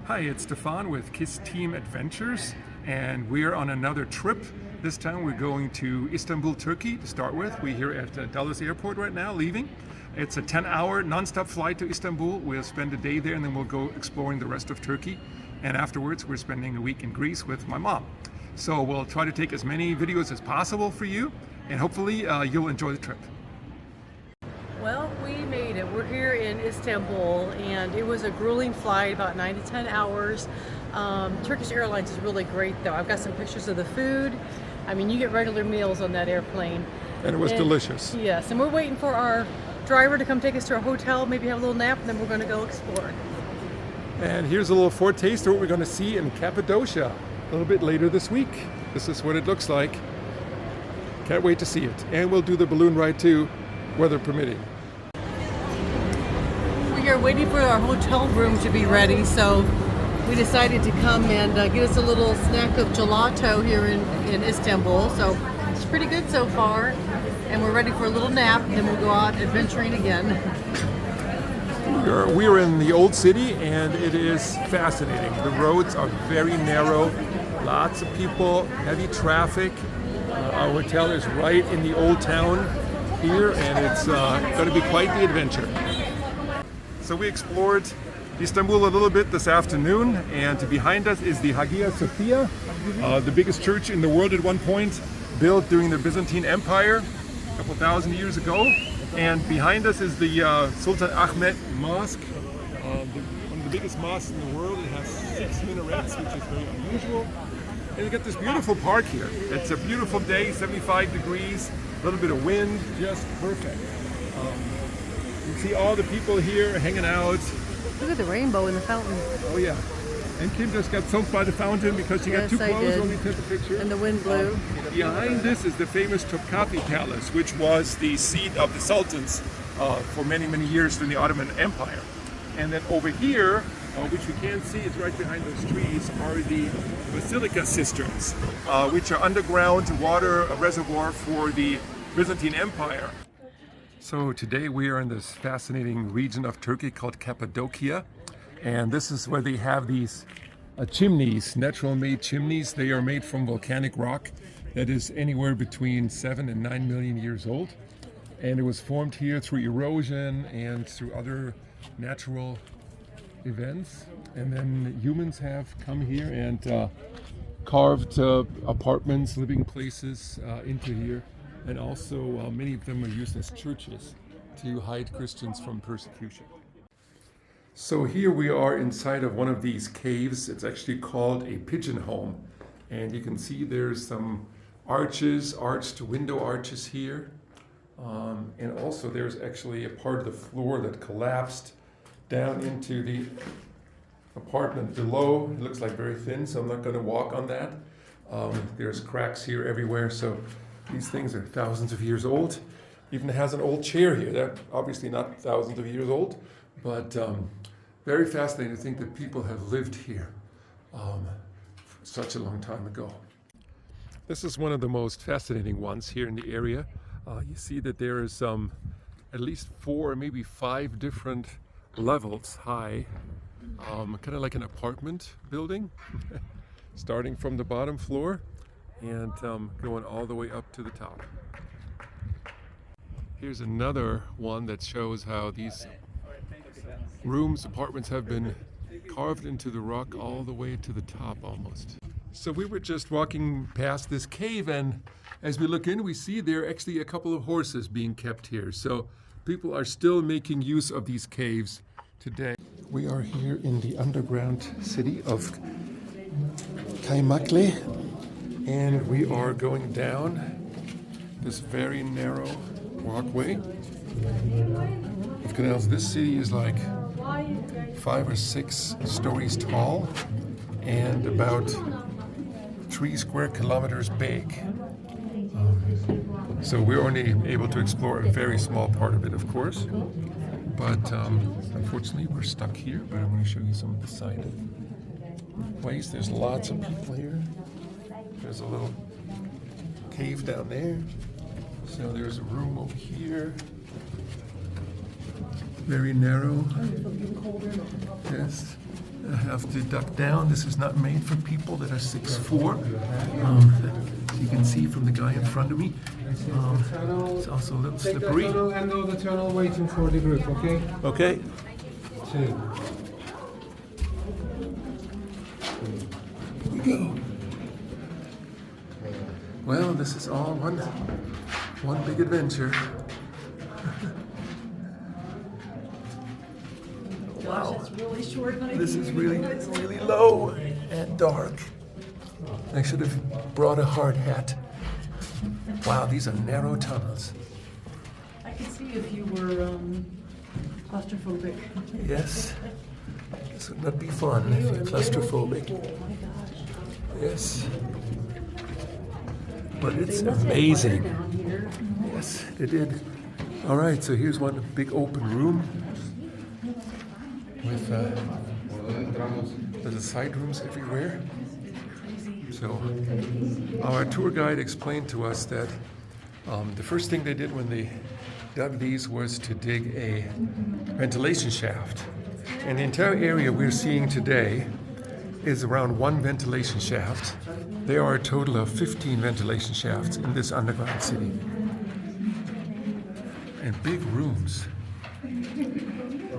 Hi, it's Stefan with KISS Team Adventures, and we're on another trip. This time we're going to Istanbul, Turkey to start with. We're here at Dulles Airport right now, leaving. It's a 10-hour non-stop flight to Istanbul. We'll spend a day there and then we'll go exploring the rest of Turkey. And afterwards we're spending a week in Greece with my mom. So we'll try to take as many videos as possible for you, and hopefully you'll enjoy the trip. Well, we made it. We're here in Istanbul, and it was a grueling flight, about 9 to 10 hours. Turkish Airlines is really great, though. I've got some pictures of the food. I mean, you get regular meals on that airplane. And it was delicious. Yes, and we're waiting for our driver to come take us to our hotel, maybe have a little nap, and then we're going to go explore. And here's a little foretaste of what we're going to see in Cappadocia a little bit later this week. This is what it looks like. Can't wait to see it. And we'll do the balloon ride too, weather permitting. We are waiting for our hotel room to be ready, so we decided to come and get us a little snack of gelato here in Istanbul. So it's pretty good so far, and we're ready for a little nap, and then we'll go out adventuring again. We are in the old city, and it is fascinating. The roads are very narrow, lots of people, heavy traffic. Our hotel is right in the old town here, and it's going to be quite the adventure. So we explored Istanbul a little bit this afternoon, and behind us is the Hagia Sophia, the biggest church in the world at one point, built during the Byzantine Empire a couple thousand years ago. And behind us is the Sultan Ahmet Mosque, one of the biggest mosques in the world. It has 6 minarets, which is very unusual. And you got this beautiful park here. It's a beautiful day, 75 degrees, a little bit of wind, just perfect. You see all the people here hanging out. Look at the rainbow in the fountain. Oh yeah. And Kim just got soaked by the fountain because she got too close when we took the picture. And the wind blew. Behind this is the famous Topkapi Palace, which was the seat of the sultans for many, many years during the Ottoman Empire. And then over here, which we can't see, it's right behind those trees, are the basilica cisterns, which are underground water reservoir for the Byzantine Empire. So today we are in this fascinating region of Turkey called Cappadocia, and this is where they have these chimneys, natural made chimneys. They are made from volcanic rock that is anywhere between 7 and 9 million years old, and it was formed here through erosion and through other natural events. And then humans have come here and carved apartments, living places into here. And also many of them are used as churches to hide Christians from persecution. So here we are inside of one of these caves. It's actually called a pigeon home. And you can see there's some arches, arched window arches here. And also there's actually a part of the floor that collapsed down into the apartment below. It looks like very thin, so I'm not going to walk on that. There's cracks here everywhere, so these things are thousands of years old. Even has an old chair here. They're obviously not thousands of years old, but very fascinating to think that people have lived here such a long time ago. This is one of the most fascinating ones here in the area. You see that there is at least 4, maybe 5 different levels high, kind of like an apartment building, starting from the bottom floor and going all the way up to the top. Here's another one that shows how these rooms, apartments have been carved into the rock all the way to the top almost. So we were just walking past this cave, and as we look in, we see there are actually a couple of horses being kept here. So people are still making use of these caves today. We are here in the underground city of Kaymakli. And we are going down this very narrow walkway of canals. This city is like 5 or 6 stories tall and about 3 square kilometers big. So we're only able to explore a very small part of it, of course. But unfortunately, we're stuck here. But I'm going to show you some of the side ways. There's lots of people here. There's a little cave down there. So there's a room over here. very narrow. Yes. I have to duck down. This is not made for people that are 6'4". As you can see from the guy in front of me. It's also a little Take the slippery. tunnel, end of the tunnel, waiting for the group, okay? Okay. 2. Here we go. Well, this is all one big adventure. Wow. It's really short. This is really low and dark. I should have brought a hard hat. Wow, these are narrow tunnels. I could see if you were claustrophobic. Yes. This would not be fun if you're claustrophobic. Oh my gosh. Yes. But it's They must have amazing. fire down here. Yes, they did. All right, so here's one big open room with little side rooms everywhere. So our tour guide explained to us that the first thing they did when they dug these was to dig a ventilation shaft. And the entire area we're seeing today is around one ventilation shaft. There are a total of 15 ventilation shafts in this underground city. And big rooms.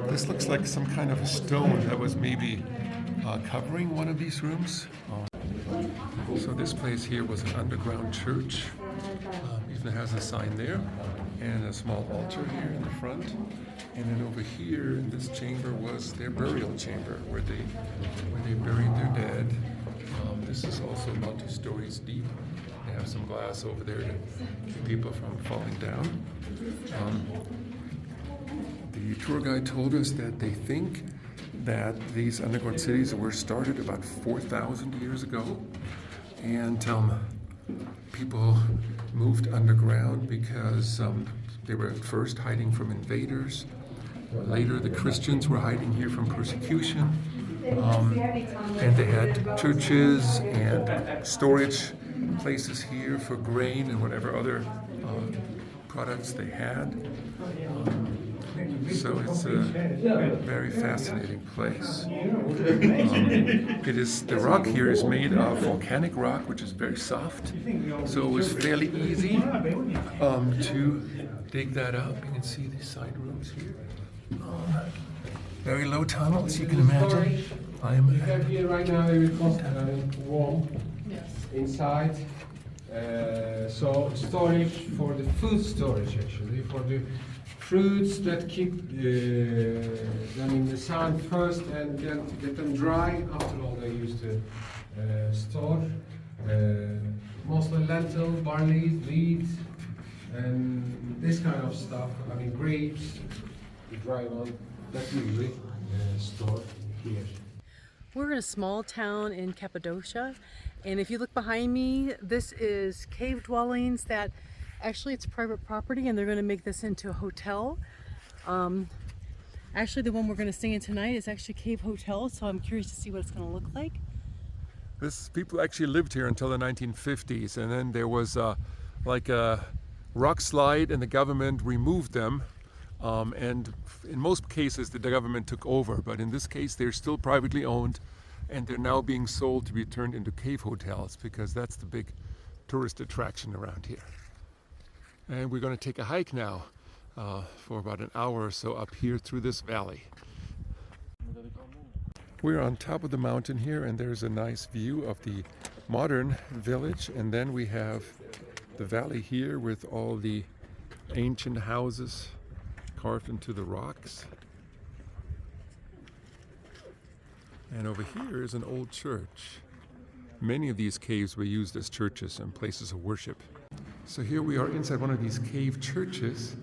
This looks like some kind of a stone that was maybe covering one of these rooms. So this place here was an underground church. Even has a sign there and a small altar here in the front. And then over here in this chamber was their burial chamber where they buried their dead. This is also multi-stories deep. They have some glass over there to keep people from falling down. The tour guide told us that they think that these underground cities were started about 4,000 years ago. And people moved underground because they were at first hiding from invaders. Later, the Christians were hiding here from persecution. And they had churches and storage places here for grain and whatever other products they had. So it's a very fascinating place. The rock here is made of volcanic rock, which is very soft. So it was fairly easy to dig that up. You can see these side rooms here. Very low tunnels, you can imagine. We have here right now a warm inside. So storage for the food storage actually, for the fruits that keep them in the sun first and then to get them dry. After all, they used to store mostly lentil, barley, wheat, and this kind of stuff. I mean grapes, the dry one that usually stored here. We're in a small town in Cappadocia, and if you look behind me, this is cave dwellings that actually it's private property, and they're going to make this into a hotel. Actually, the one we're going to stay in tonight is actually Cave Hotel, so I'm curious to see what it's going to look like. People actually lived here until the 1950s, and then there was like a rock slide, and the government removed them. And in most cases, the government took over, but in this case, they're still privately owned, and they're now being sold to be turned into cave hotels because that's the big tourist attraction around here. And we're going to take a hike now for about an hour or so up here through this valley. We're on top of the mountain here, and there's a nice view of the modern village, and then we have the valley here with all the ancient houses carved into the rocks. And over here is an old church. Many of these caves were used as churches and places of worship. So here we are inside one of these cave churches,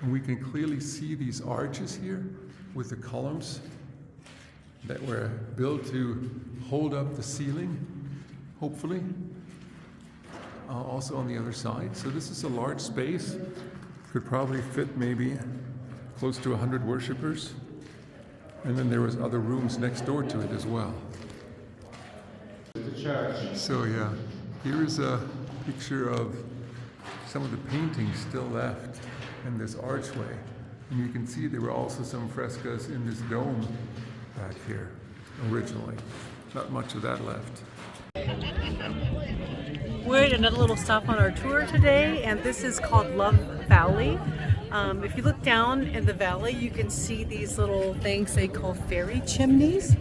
and we can clearly see these arches here with the columns that were built to hold up the ceiling, hopefully. Also on the other side. So this is a large space. Could probably fit maybe close to 100 worshipers. And then there was other rooms next door to it as well. The church. So yeah, here is a picture of some of the paintings still left in this archway. And you can see there were also some frescoes in this dome back here originally. Not much of that left. We're at another little stop on our tour today, and this is called Love Valley. If you look down in the valley, you can see these little things they call fairy chimneys.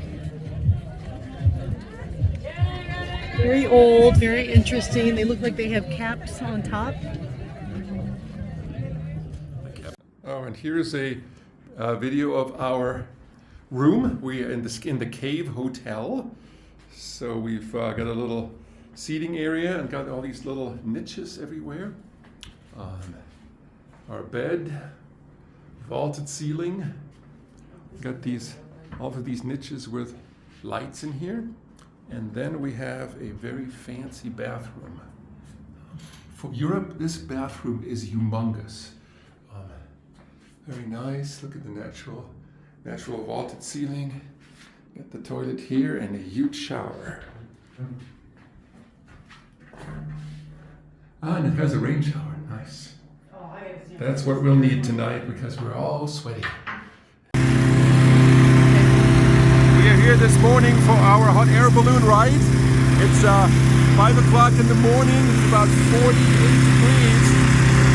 Very old, very interesting. They look like they have caps on top. Oh, and here's a video of our room. We are in the Cave Hotel. So we've got a little seating area and got all these little niches everywhere. Our bed, vaulted ceiling. Got all of these niches with lights in here. And then we have a very fancy bathroom. For Europe, this bathroom is humongous. Very nice. Look at the natural vaulted ceiling. Got the toilet here and a huge shower. And it has a rain shower. Nice. That's what we'll need tonight because we're all sweaty. We are here this morning for our hot air balloon ride. It's 5 o'clock in the morning. It's about 48 degrees.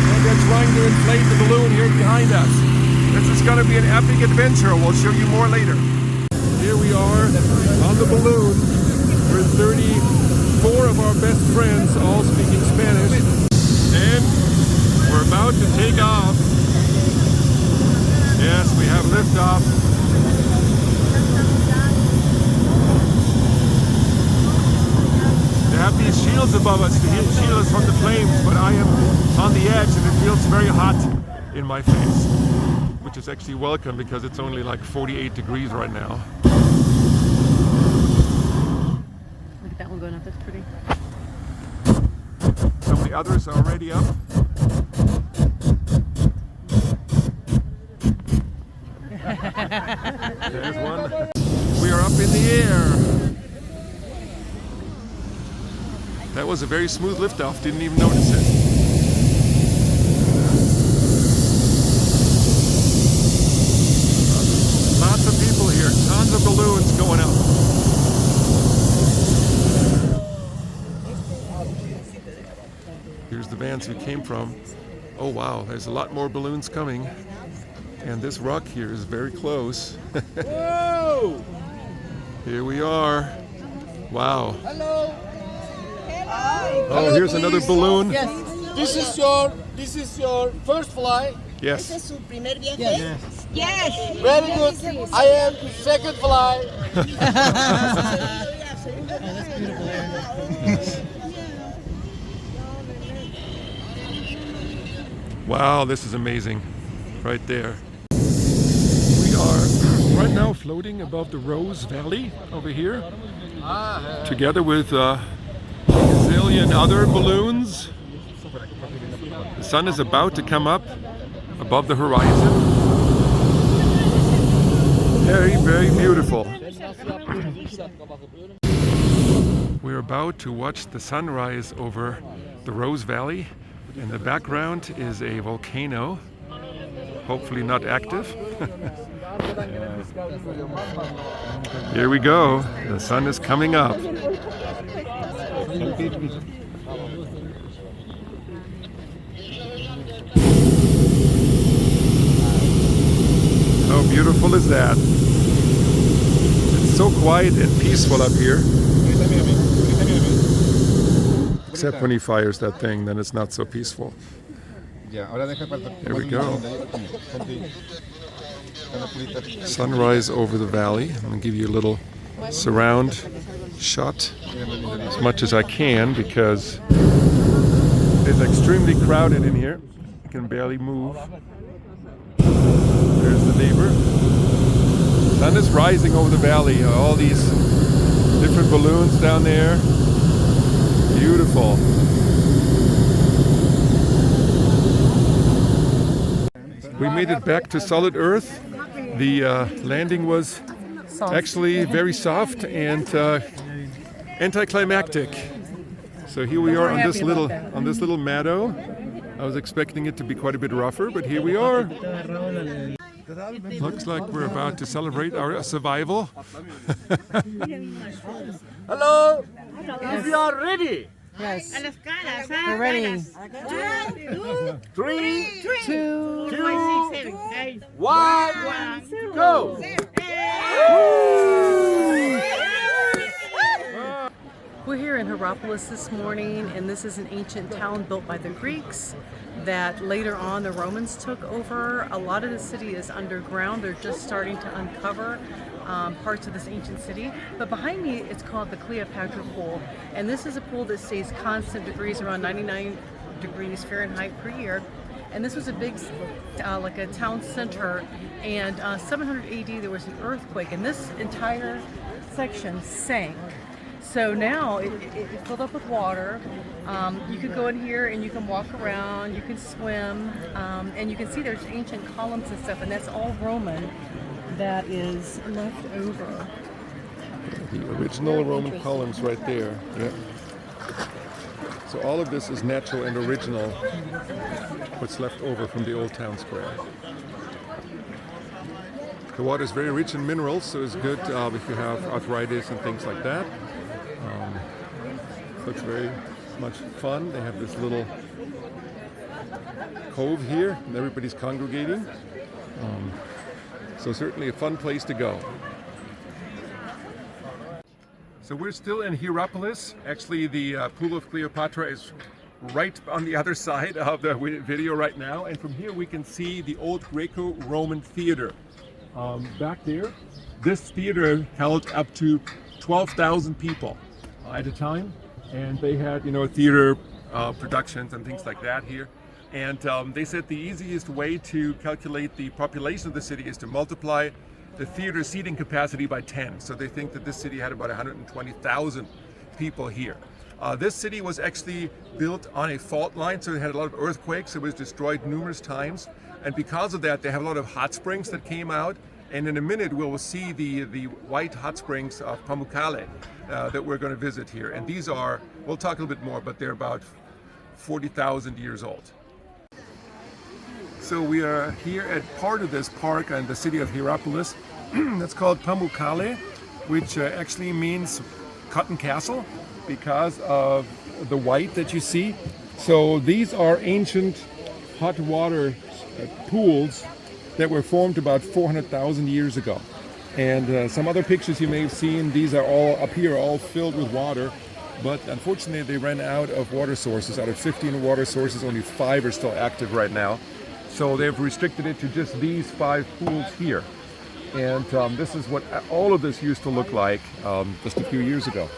And they're trying to inflate the balloon here behind us. This is going to be an epic adventure. We'll show you more later. Here we are on the balloon. We're 34 of our best friends, all speaking Spanish. And we're about to take off. Yes, we have liftoff. They have these shields above us to shield us from the flames, but I am on the edge and it feels very hot in my face, which is actually welcome because it's only like 48 degrees right now. Look at that one going up, that's pretty. Some of the others are already up. There's one. We are up in the air. That was a very smooth liftoff, didn't even notice it. Lots of people here, tons of balloons going up. Here's the vans we came from. Oh wow, there's a lot more balloons coming. And this rock here is very close. Whoa! Here we are. Wow. Hello. Oh, here's another balloon. Yes. This is your first flight. Yes. ¿Es su primer viaje? Yes. Yes. Very good. I am second flight. Wow, this is amazing. Right there. We are right now floating above the Rose Valley over here, together with a zillion other balloons. The sun is about to come up above the horizon. Very, very beautiful. We're about to watch the sunrise over the Rose Valley. In the background is a volcano, hopefully not active. Here we go. The sun is coming up. How beautiful is that? It's so quiet and peaceful up here. Except when he fires that thing, then it's not so peaceful. There we go. Sunrise over the valley. I'm going to give you a little surround shot as much as I can because it's extremely crowded in here. You can barely move. There's the neighbor. Sun is rising over the valley. All these different balloons down there. Beautiful. We made it back to solid Earth. The landing was actually very soft and anticlimactic. So here we are on this little meadow, I was expecting it to be quite a bit rougher, but here we are. Looks like we're about to celebrate our survival. Hello. If you are ready, Yes. A las caras, ah, We're ready. caras. 3, 2. 2, 7, 8. 1, go. We're here in Hierapolis this morning, and this is an ancient town built by the Greeks that later on the Romans took over. A lot of the city is underground. They're just starting to uncover parts of this ancient city. But behind me, it's called the Cleopatra Pool, and this is a pool that stays constant degrees around 99 degrees Fahrenheit per year. And this was a big, like a town center, and 700 AD there was an earthquake, and this entire section sank. So now it filled up with water. You could go in here and you can walk around, you can swim, and you can see there's ancient columns and stuff, and that's all Roman that is left over. The original Roman columns right there. Yep. So all of this is natural and original, what's left over from the old town square. The water is very rich in minerals, so it's good if you have arthritis and things like that. So it's very much fun. They have this little cove here, and everybody's congregating. So certainly a fun place to go. So we're still in Hierapolis. Actually, the Pool of Cleopatra is right on the other side of the video right now. And from here we can see the old Greco-Roman theater. Back there, this theater held up to 12,000 people at a time. And they had, theater productions and things like that here. And they said the easiest way to calculate the population of the city is to multiply the theater seating capacity by 10. So they think that this city had about 120,000 people here. This city was actually built on a fault line, so it had a lot of earthquakes. It was destroyed numerous times. And because of that, they have a lot of hot springs that came out. And in a minute, we'll see the white hot springs of Pamukkale that we're going to visit here. And these are, we'll talk a little bit more, but they're about 40,000 years old. So we are here at part of this park in the city of Hierapolis. That's called Pamukkale, which actually means cotton castle because of the white that you see. So these are ancient hot water pools that were formed about 400,000 years ago. And some other pictures you may have seen, these are all up here, all filled with water. But unfortunately, they ran out of water sources. Out of 15 water sources, only 5 are still active right now. So they've restricted it to just these 5 pools here. And this is what all of this used to look like just a few years ago.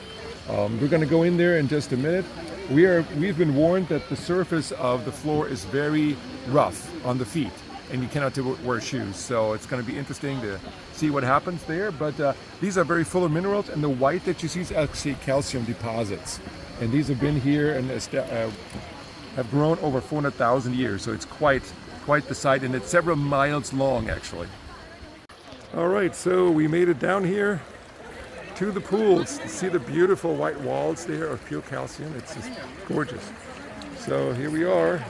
We're going to go in there in just a minute. We've been warned that the surface of the floor is very rough on the feet, and you cannot wear shoes. So it's going to be interesting to see what happens there. But these are very full of minerals, and the white that you see is actually calcium deposits. And these have been here and have grown over 400,000 years. So it's quite the site, and it's several miles long actually. All right, so we made it down here to the pools to see the beautiful white walls there of pure calcium. It's just gorgeous. So here we are,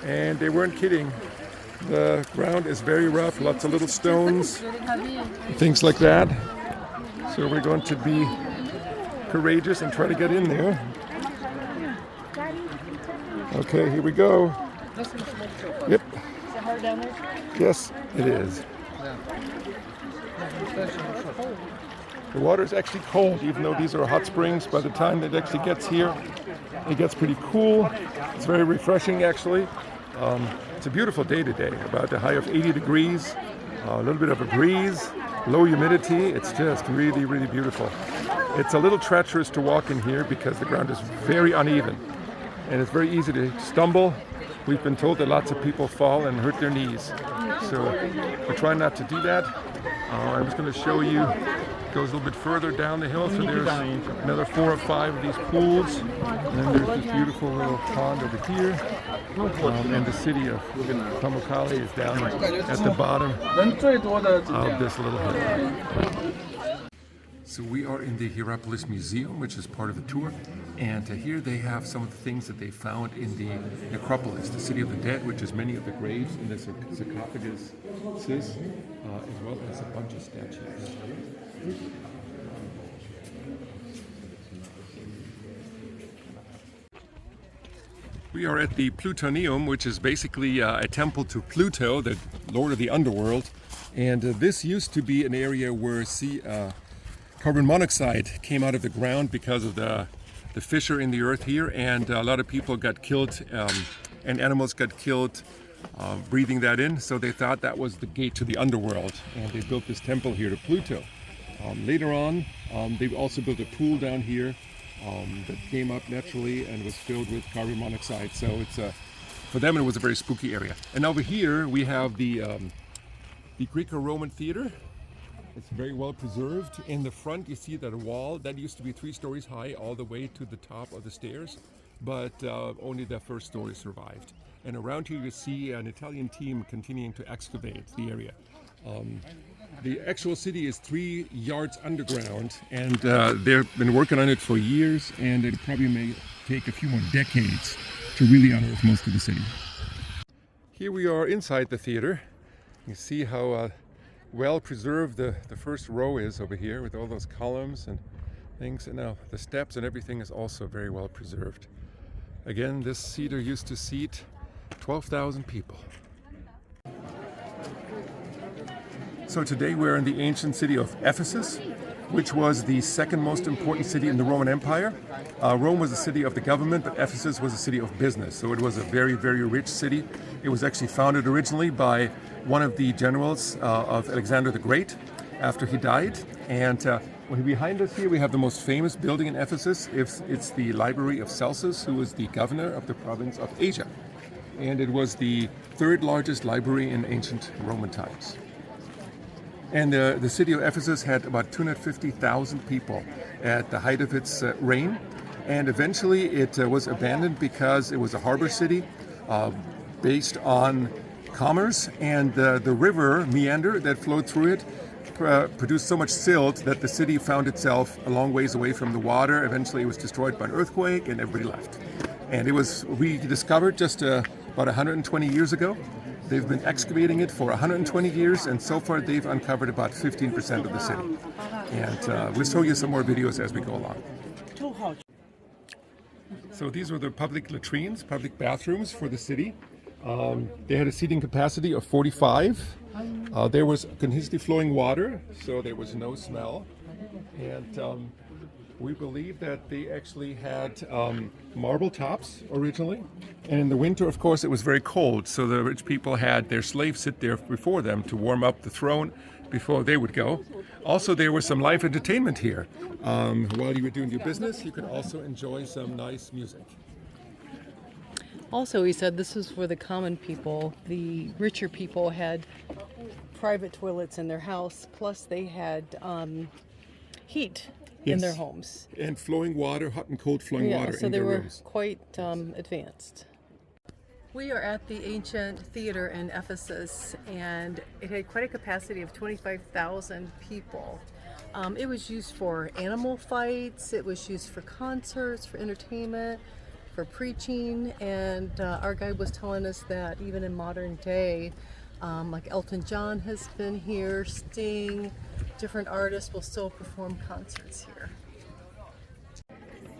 and they weren't kidding. The ground is very rough, lots of little stones, things like that. So we're going to be courageous and try to get in there. Okay, here we go. Yep. Is it hard down there? Yes, it is. The water is actually cold, even though these are hot springs. By the time it actually gets here, it gets pretty cool. It's very refreshing, actually. It's a beautiful day today, about a high of 80 degrees, a little bit of a breeze, low humidity. It's just really, really beautiful. It's a little treacherous to walk in here because the ground is very uneven, and it's very easy to stumble. We've been told that lots of people fall and hurt their knees. So we're trying not to do that. I'm just going to show you, it goes a little bit further down the hill. So there's another 4 or 5 of these pools. And then there's this beautiful little pond over here. And the city of Pamukkale is down at the bottom of this little hill. So we are in the Hierapolis Museum, which is part of the tour, and here they have some of the things that they found in the necropolis, the city of the dead, which is many of the graves in the sarcophagus, as well as a bunch of statues. We are at the Plutonium, which is basically a temple to Pluto, the lord of the underworld, and this used to be an area where carbon monoxide came out of the ground because of the fissure in the earth here, and a lot of people got killed and animals got killed breathing that in, so they thought that was the gate to the underworld, and they built this temple here to Pluto. Later on, they also built a pool down here that came up naturally and was filled with carbon monoxide, so it's for them it was a very spooky area. And over here we have the Greco-Roman theater. It's very well preserved. In the front you see that a wall that used to be 3 stories high all the way to the top of the stairs, but only the first story survived. And around here you see an Italian team continuing to excavate the area. The actual city is 3 yards underground, and they've been working on it for years, and it probably may take a few more decades to really unearth most of the city. Here we are inside the theater. You see how well preserved the first row is over here with all those columns and things, and now the steps and everything is also very well preserved. Again, this theater used to seat 12,000 people. So today we're in the ancient city of Ephesus, which was the second most important city in the Roman Empire. Rome was a city of the government, but Ephesus was a city of business, so it was a very, very rich city. It was actually founded originally by one of the generals of Alexander the Great after he died. And behind us here we have the most famous building in Ephesus. It's the Library of Celsus, who was the governor of the province of Asia. And it was the 3rd largest library in ancient Roman times. And the city of Ephesus had about 250,000 people at the height of its reign. And eventually it was abandoned because it was a harbor city based on commerce, and the river Meander that flowed through it produced so much silt that the city found itself a long ways away from the water. Eventually it was destroyed by an earthquake and everybody left. And it was rediscovered just about 120 years ago. They've been excavating it for 120 years, and so far they've uncovered about 15% of the city. And we'll show you some more videos as we go along. So these were the public latrines, public bathrooms for the city. They had a seating capacity of 45. There was continuously flowing water, so there was no smell. And we believe that they actually had marble tops originally. And in the winter, of course, it was very cold, so the rich people had their slaves sit there before them to warm up the throne before they would go. Also, there was some live entertainment here. While you were doing your business, you could also enjoy some nice music. Also, he said this was for the common people. The richer people had private toilets in their house, plus they had heat in their homes. And flowing water, hot and cold flowing water so in they their were rooms. quite advanced. We are at the ancient theater in Ephesus, and it had quite a capacity of 25,000 people. It was used for animal fights, it was used for concerts, for entertainment, for preaching, and our guide was telling us that even in modern day, like Elton John has been here, Sting, different artists will still perform concerts here.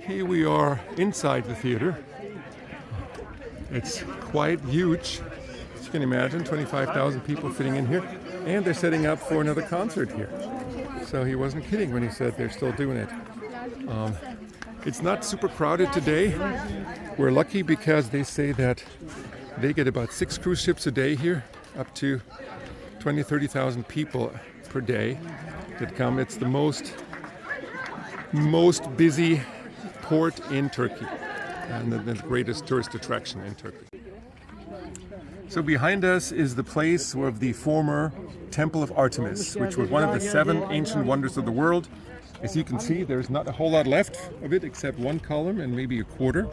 Here we are inside the theater. It's quite huge. As you can imagine, 25,000 people fitting in here, and they're setting up for another concert here. So he wasn't kidding when he said they're still doing it. It's not super crowded today. We're lucky because they say that they get about 6 cruise ships a day here, up to 30,000 people per day that come. It's the most busy port in Turkey, and the greatest tourist attraction in Turkey. So behind us is the place of the former Temple of Artemis, which was one of the 7 ancient wonders of the world. As you can see, there's not a whole lot left of it except 1 column and maybe a quarter.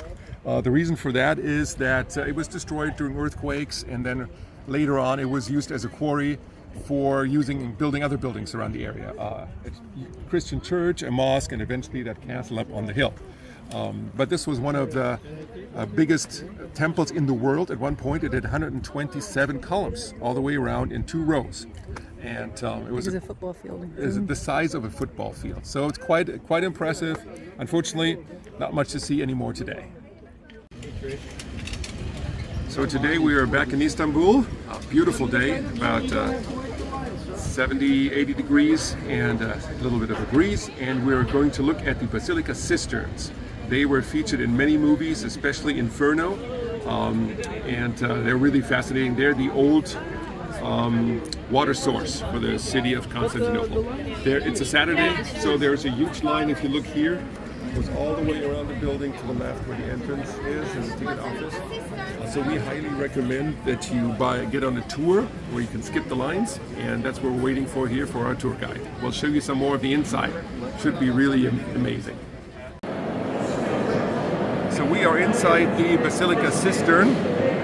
The reason for that is that it was destroyed during earthquakes, and then later on it was used as a quarry for building other buildings around the area. It's a Christian church, a mosque, and eventually that castle up on the hill. But this was one of the biggest temples in the world. At one point, it had 127 columns all the way around in 2 rows, and it was a football field. is the size of a football field. So it's quite impressive. Unfortunately, not much to see anymore today. So today we are back in Istanbul. A beautiful day, about 70, 80 degrees and a little bit of a breeze. And we're going to look at the Basilica Cisterns. They were featured in many movies, especially Inferno. And they're really fascinating. They're the old water source for the city of Constantinople. It's a Saturday, so there's a huge line. If you look here, it goes all the way around the building to the left where the entrance is and the ticket office. So we highly recommend that you get on a tour where you can skip the lines, and that's what we're waiting for here for our tour guide. We'll show you some more of the inside. Should be really amazing. So we are inside the Basilica Cistern.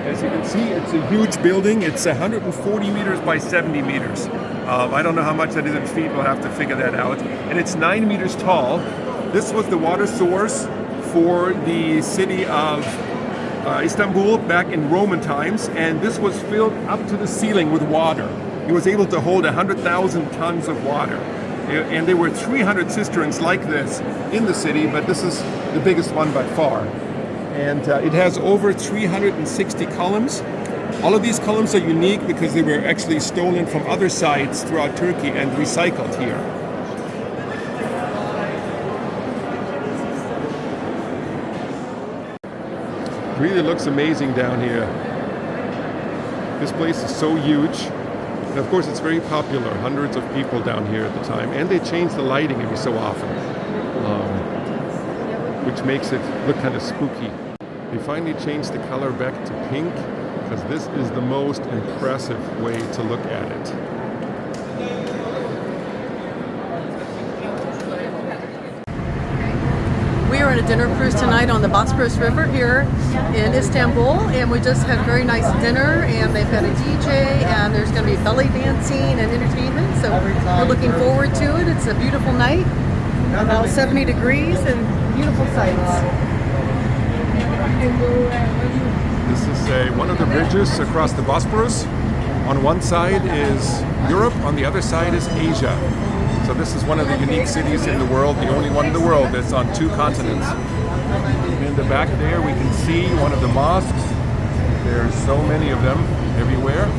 As you can see, it's a huge building. It's 140 meters by 70 meters. I don't know how much that is in feet. We'll have to figure that out. And it's 9 meters tall. This was the water source for the city of Istanbul back in Roman times, and this was filled up to the ceiling with water. It was able to hold 100,000 tons of water. And there were 300 cisterns like this in the city, but this is the biggest one by far. And it has over 360 columns. All of these columns are unique because they were actually stolen from other sites throughout Turkey and recycled here. Really looks amazing down here. This place is so huge. And of course it's very popular. Hundreds of people down here at the time. And they change the lighting every so often, which makes it look kind of spooky. They finally changed the color back to pink because this is the most impressive way to look at it. We are on a dinner cruise tonight on the Bosporus River here in Istanbul, and we just had a very nice dinner, and they've got a DJ, and there's going to be belly dancing and entertainment, so we're looking forward to it. It's a beautiful night, about 70 degrees, and beautiful sights. This is one of the bridges across the Bosporus. On one side is Europe, on the other side is Asia. So this is one of the unique cities in the world, the only one in the world that's on 2 continents. In the back there we can see one of the mosques. There's so many of them everywhere.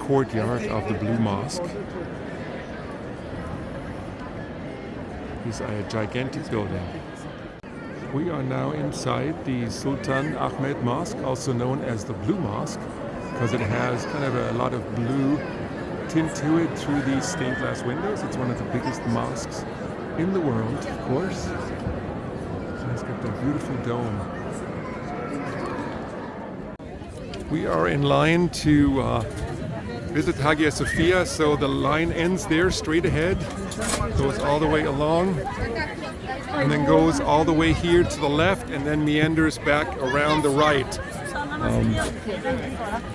Courtyard of the Blue Mosque. It's a gigantic building. We are now inside the Sultan Ahmed Mosque, also known as the Blue Mosque, because it has kind of a lot of blue tint to it through these stained glass windows. It's one of the biggest mosques in the world, of course. And it's got that beautiful dome. We are in line to visit Hagia Sophia. So the line ends there straight ahead, goes all the way along, and then goes all the way here to the left, and then meanders back around the right.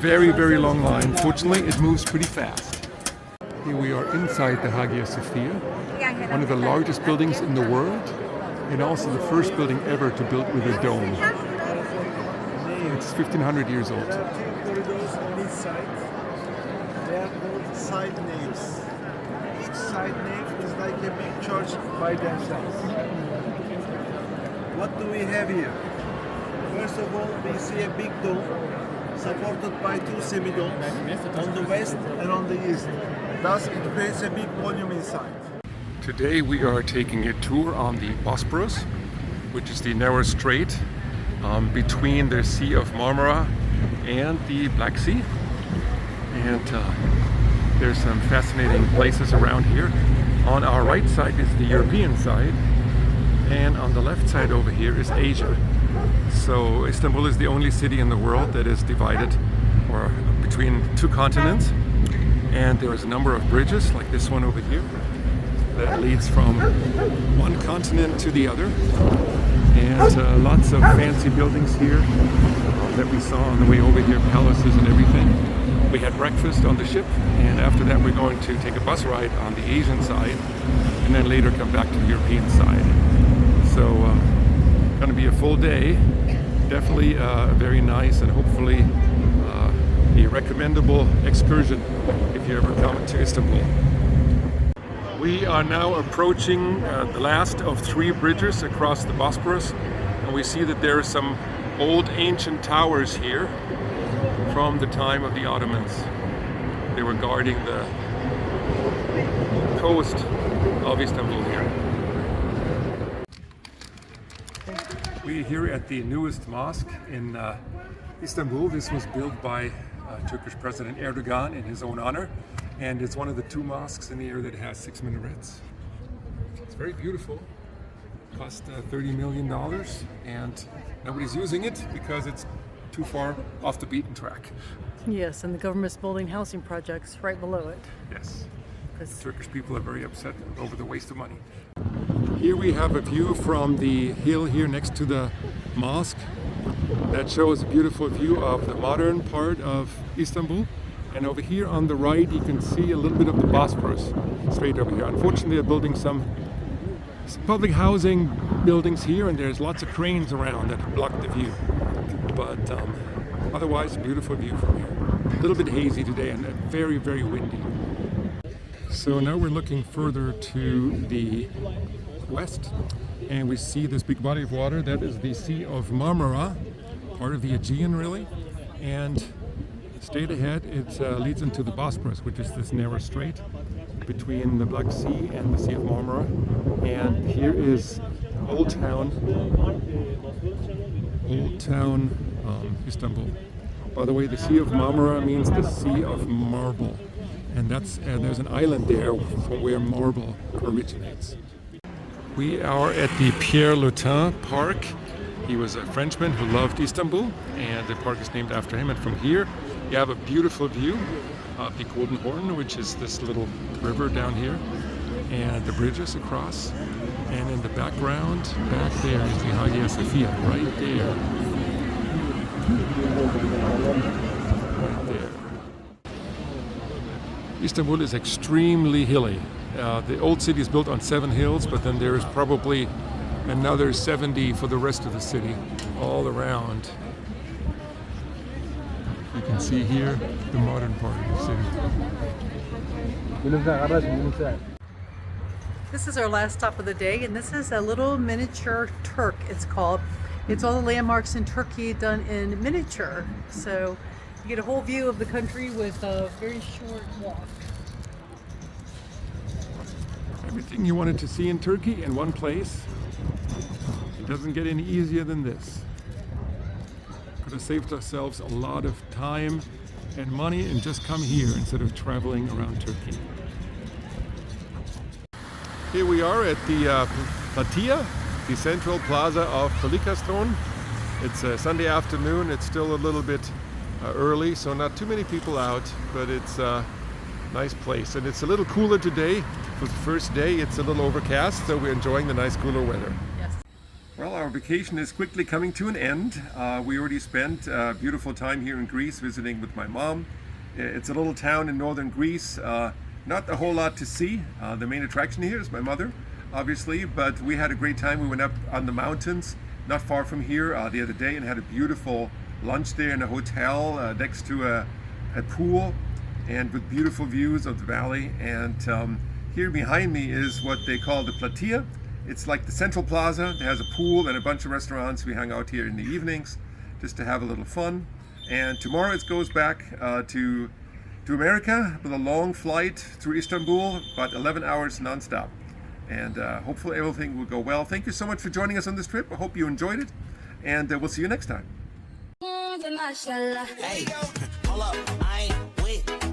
Very, very long line. Fortunately, it moves pretty fast. Here we are inside the Hagia Sophia, one of the largest buildings in the world, and also the first building ever to build with a dome. It's 1,500 years old. Corridors on each side. They are called side naves. Each side nave is like a big church by themselves. What do we have here? First of all, we see a big dome supported by two semi-domes on the west and on the east. Thus, it creates a big volume inside. Today we are taking a tour on the Bosporus, which is the narrow strait between the Sea of Marmara and the Black Sea. And there's some fascinating places around here. On our right side is the European side, and on the left side over here is Asia. So Istanbul is the only city in the world that is divided or between two continents, and there is a number of bridges like this one over here that leads from one continent to the other, and lots of fancy buildings here that we saw on the way over here, palaces and everything. We had breakfast on the ship, and after that we're going to take a bus ride on the Asian side and then later come back to the European side. So going to be a full day, definitely very nice and hopefully a recommendable excursion if you ever come to Istanbul. We are now approaching the last of 3 bridges across the Bosporus, and we see that there are some old ancient towers here from the time of the Ottomans. They were guarding the coast of Istanbul here. We're here at the newest mosque in Istanbul. This was built by Turkish President Erdogan in his own honor, and it's one of the 2 mosques in the area that has 6 minarets. It's very beautiful. Cost $30 million, and nobody's using it because it's too far off the beaten track. Yes, and the government's building housing projects right below it. Yes, Turkish people are very upset over the waste of money. Here we have a view from the hill here next to the mosque that shows a beautiful view of the modern part of Istanbul. And over here on the right you can see a little bit of the Bosporus straight over here. Unfortunately they're building some public housing buildings here, and there's lots of cranes around that block the view. But otherwise, beautiful view from here. A little bit hazy today and very, very windy. So now we're looking further to the west, and we see this big body of water. That is the Sea of Marmara, part of the Aegean really. And straight ahead, it leads into the Bosporus, which is this narrow strait between the Black Sea and the Sea of Marmara. And here is Old Town Istanbul. By the way, the Sea of Marmara means the Sea of Marble, and there's an island there from where marble originates. We are at the Pierre Lutin Park. He was a Frenchman who loved Istanbul, and the park is named after him. And from here, you have a beautiful view of the Golden Horn, which is this little river down here, and the bridges across. And in the background, back there is the Hagia Sophia, right there. Right there. Istanbul is extremely hilly. The old city is built on 7 hills, but then there is probably another 70 for the rest of the city, all around. You can see here the modern part of the city. This is our last stop of the day, and this is a little miniature Turk, it's called. It's all the landmarks in Turkey done in miniature. So you get a whole view of the country with a very short walk. Everything you wanted to see in Turkey in one place. It doesn't get any easier than this. Could have saved ourselves a lot of time and money and just come here instead of traveling around Turkey. Here we are at the Platea, the central plaza of Polikastron. It's a Sunday afternoon. It's still a little bit early, so not too many people out, but it's a nice place. And it's a little cooler today. For the first day, it's a little overcast, so we're enjoying the nice cooler weather. Yes. Well, our vacation is quickly coming to an end. We already spent a beautiful time here in Greece visiting with my mom. It's a little town in northern Greece. Not a whole lot to see. The main attraction here is my mother, obviously, but we had a great time. We went up on the mountains not far from here the other day and had a beautiful lunch there in a hotel next to a pool and with beautiful views of the valley. And here behind me is what they call the Platea. It's like the Central Plaza. It has a pool and a bunch of restaurants. We hang out here in the evenings just to have a little fun. And tomorrow it goes back to America with a long flight through Istanbul, about 11 hours nonstop. And hopefully everything will go well. Thank you so much for joining us on this trip. I hope you enjoyed it, and we'll see you next time. Hey, hold up, I ain't with